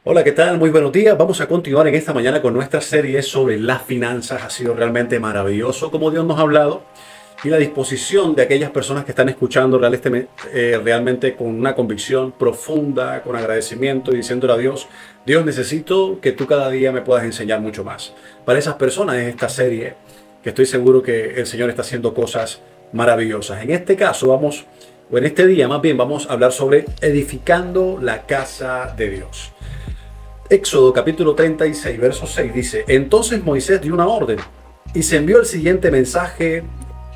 Hola, ¿qué tal? Muy buenos días. Vamos a continuar en esta mañana con nuestra serie sobre las finanzas. Ha sido realmente maravilloso como Dios nos ha hablado y la disposición de aquellas personas que están escuchando realmente con una convicción profunda, con agradecimiento y diciéndole a Dios, Dios, necesito que tú cada día me puedas enseñar mucho más. Para esas personas es esta serie que estoy seguro que el Señor está haciendo cosas maravillosas. En este caso en este día más bien vamos a hablar sobre edificando la casa de Dios. Éxodo capítulo 36, verso 6 dice, entonces Moisés dio una orden y se envió el siguiente mensaje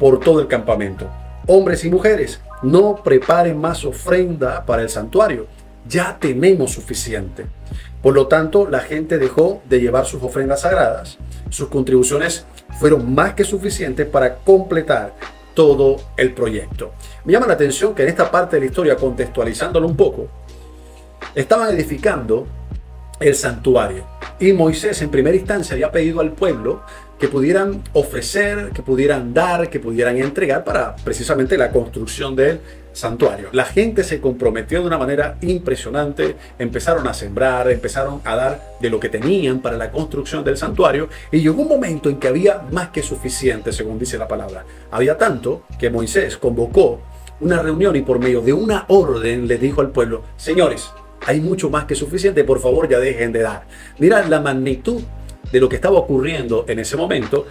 por todo el campamento. Hombres y mujeres, no preparen más ofrenda para el santuario, ya tenemos suficiente. Por lo tanto, la gente dejó de llevar sus ofrendas sagradas. Sus contribuciones fueron más que suficientes para completar todo el proyecto. Me llama la atención que en esta parte de la historia, contextualizándolo un poco, estaban edificando el santuario. Y Moisés en primera instancia había pedido al pueblo que pudieran ofrecer, que pudieran dar, que pudieran entregar para precisamente la construcción del santuario. La gente se comprometió de una manera impresionante, empezaron a sembrar, empezaron a dar de lo que tenían para la construcción del santuario y llegó un momento en que había más que suficiente, según dice la palabra. Había tanto que Moisés convocó una reunión y por medio de una orden le dijo al pueblo, señores, hay mucho más que suficiente, por favor ya dejen de dar. Mira la magnitud de lo que estaba ocurriendo en ese momento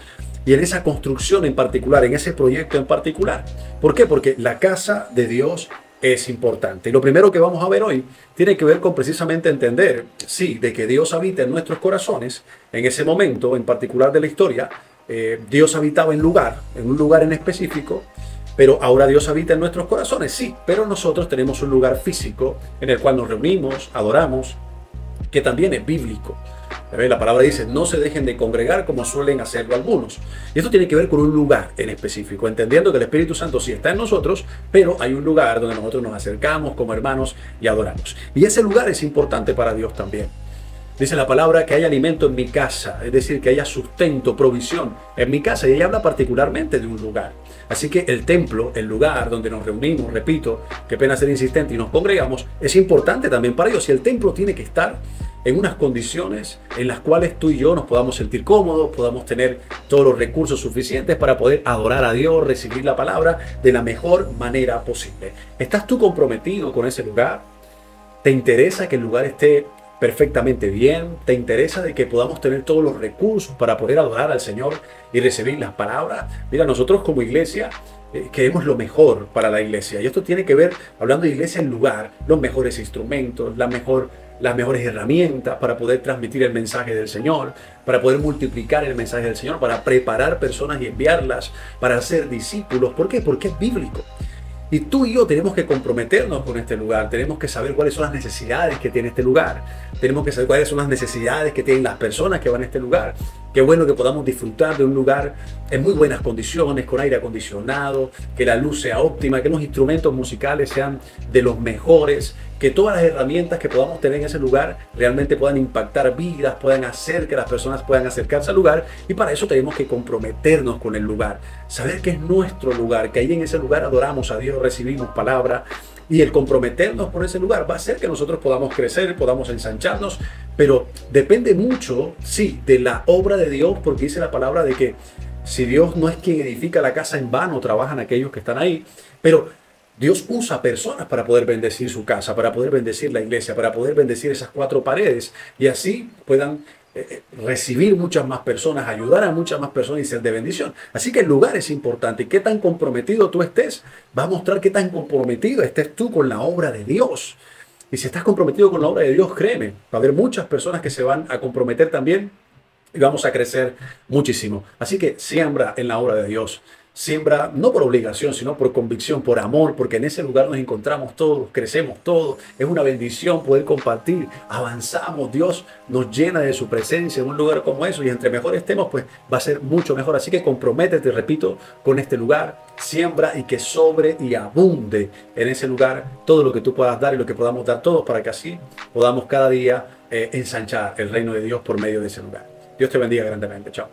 y en esa construcción en particular, en ese proyecto en particular. ¿Por qué? Porque la casa de Dios es importante. Y lo primero que vamos a ver hoy tiene que ver con precisamente entender, sí, de que Dios habita en nuestros corazones. En ese momento en particular de la historia, Dios habitaba en un lugar en específico. Pero ahora Dios habita en nuestros corazones, sí, pero nosotros tenemos un lugar físico en el cual nos reunimos, adoramos, que también es bíblico. La palabra dice, no se dejen de congregar como suelen hacerlo algunos. Y esto tiene que ver con un lugar en específico, entendiendo que el Espíritu Santo sí está en nosotros, pero hay un lugar donde nosotros nos acercamos como hermanos y adoramos. Y ese lugar es importante para Dios también. Dice la palabra que hay alimento en mi casa, es decir, que haya sustento, provisión en mi casa. Y ella habla particularmente de un lugar. Así que el templo, el lugar donde nos reunimos, repito, qué pena ser insistente, y nos congregamos, es importante también para Dios. Y el templo tiene que estar en unas condiciones en las cuales tú y yo nos podamos sentir cómodos, podamos tener todos los recursos suficientes para poder adorar a Dios, recibir la palabra de la mejor manera posible. ¿Estás tú comprometido con ese lugar? ¿Te interesa que el lugar esté perfectamente bien? ¿Te interesa de que podamos tener todos los recursos para poder adorar al Señor y recibir las palabras? Mira, nosotros como iglesia queremos lo mejor para la iglesia. Y esto tiene que ver, hablando de iglesia, el lugar, los mejores instrumentos, las mejores herramientas para poder transmitir el mensaje del Señor, para poder multiplicar el mensaje del Señor, para preparar personas y enviarlas, para ser discípulos. ¿Por qué? Porque es bíblico. Y tú y yo tenemos que comprometernos con este lugar, tenemos que saber cuáles son las necesidades que tiene este lugar, tenemos que saber cuáles son las necesidades que tienen las personas que van a este lugar. Qué bueno que podamos disfrutar de un lugar en muy buenas condiciones, con aire acondicionado, que la luz sea óptima, que los instrumentos musicales sean de los mejores, que todas las herramientas que podamos tener en ese lugar realmente puedan impactar vidas, puedan hacer que las personas puedan acercarse al lugar, y para eso tenemos que comprometernos con el lugar, saber que es nuestro lugar, que ahí en ese lugar adoramos a Dios, recibimos palabra, y el comprometernos por ese lugar va a hacer que nosotros podamos crecer, podamos ensancharnos, pero depende mucho, sí, de la obra de Dios, porque dice la palabra de que si Dios no es quien edifica la casa, en vano trabajan aquellos que están ahí, pero Dios usa personas para poder bendecir su casa, para poder bendecir la iglesia, para poder bendecir esas cuatro paredes y así puedan recibir muchas más personas, ayudar a muchas más personas y ser de bendición. Así que el lugar es importante y qué tan comprometido tú estés va a mostrar qué tan comprometido estés tú con la obra de Dios. Y si estás comprometido con la obra de Dios, créeme, va a haber muchas personas que se van a comprometer también y vamos a crecer muchísimo. Así que siembra en la obra de Dios. Siembra no por obligación, sino por convicción, por amor, porque en ese lugar nos encontramos todos, crecemos todos. Es una bendición poder compartir, avanzamos, Dios nos llena de su presencia en un lugar como eso y entre mejor estemos, pues va a ser mucho mejor. Así que comprométete, repito, con este lugar, siembra y que sobre y abunde en ese lugar todo lo que tú puedas dar y lo que podamos dar todos para que así podamos cada día ensanchar el reino de Dios por medio de ese lugar. Dios te bendiga grandemente. Chao.